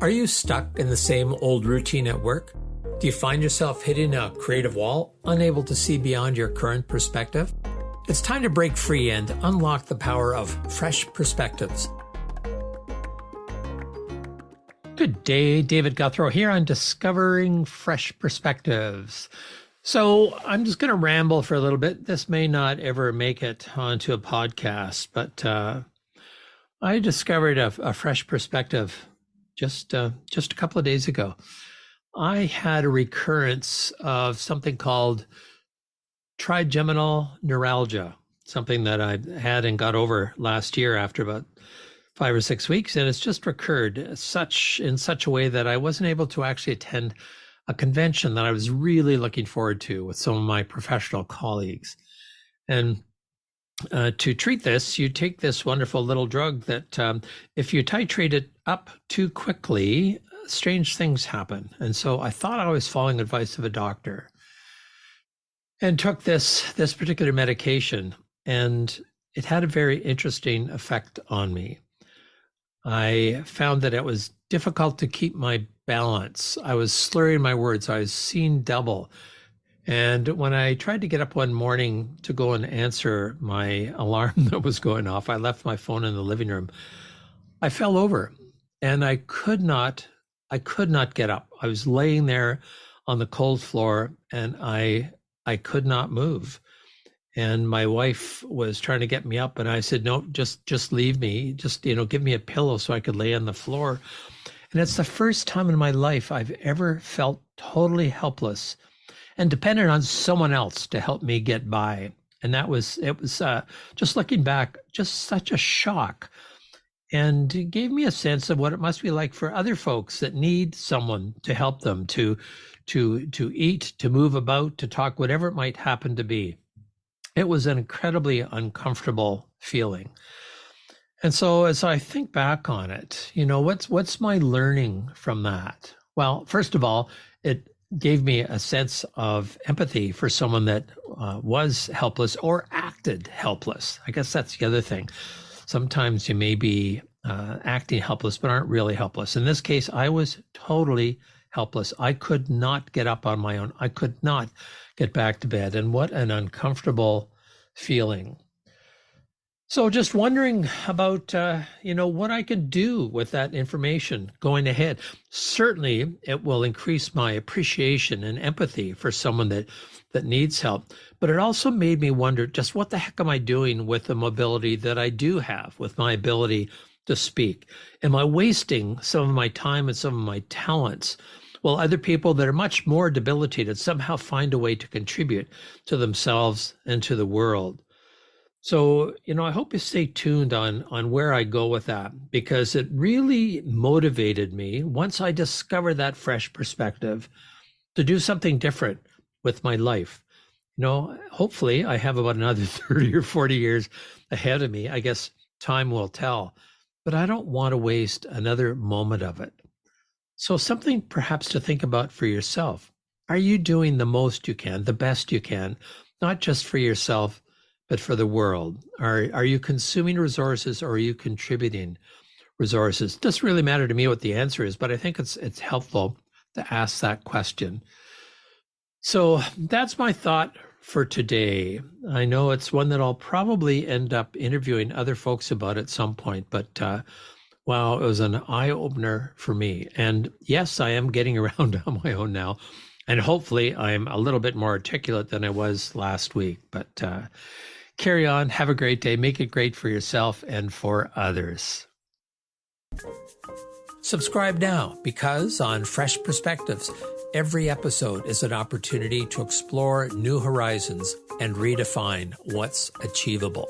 Are you stuck in the same old routine at work? Do you find yourself hitting a creative wall, unable to see beyond your current perspective? It's time to break free and unlock the power of fresh perspectives. Good day, David Gouthro here on Discovering Fresh Perspectives. So I'm just going to ramble for a little bit. This may not ever make it onto a podcast, but I discovered a fresh perspective just a couple of days ago. I had a recurrence of something called trigeminal neuralgia, something that I had and got over last year after about 5 or 6 weeks, and it's just recurred in such a way that I wasn't able to actually attend a convention that I was really looking forward to with some of my professional colleagues. And to treat this, you take this wonderful little drug that if you titrate it up too quickly, strange things happen. And so I thought I was following advice of a doctor and took this particular medication, and it had a very interesting effect on me. I found that it was difficult to keep my balance. I was slurring my words. I was seeing double. And when I tried to get up one morning to go and answer my alarm that was going off, I left my phone in the living room. I fell over and I could not get up. I was laying there on the cold floor and I could not move. And my wife was trying to get me up and I said, no, just leave me. Just, give me a pillow so I could lay on the floor. And it's the first time in my life I've ever felt totally helpless and dependent on someone else to help me get by. And it was just looking back, just such a shock. And it gave me a sense of what it must be like for other folks that need someone to help them to eat, to move about, to talk, whatever it might happen to be. It was an incredibly uncomfortable feeling. And so as I think back on it, what's my learning from that? Well, first of all, it gave me a sense of empathy for someone that was helpless or acted helpless. I guess that's the other thing. Sometimes you may be acting helpless, but aren't really helpless. In this case, I was totally helpless. I could not get up on my own. I could not get back to bed. And what an uncomfortable feeling. So just wondering about, what I can do with that information going ahead. Certainly, it will increase my appreciation and empathy for someone that needs help. But it also made me wonder, just what the heck am I doing with the mobility that I do have, with my ability to speak? Am I wasting some of my time and some of my talents? Well, other people that are much more debilitated somehow find a way to contribute to themselves and to the world. So, I hope you stay tuned on where I go with that, because it really motivated me once I discovered that fresh perspective to do something different with my life. Hopefully I have about another 30 or 40 years ahead of me. I guess time will tell, but I don't want to waste another moment of it. So something perhaps to think about for yourself. Are you doing the most you can, the best you can, not just for yourself, but for the world? Are you consuming resources or are you contributing resources? It doesn't really matter to me what the answer is, but I think it's helpful to ask that question. So that's my thought for today. I know it's one that I'll probably end up interviewing other folks about at some point, but wow, it was an eye-opener for me. And yes, I am getting around on my own now. And hopefully I'm a little bit more articulate than I was last week. But carry on. Have a great day. Make it great for yourself and for others. Subscribe now, because on Fresh Perspectives, every episode is an opportunity to explore new horizons and redefine what's achievable.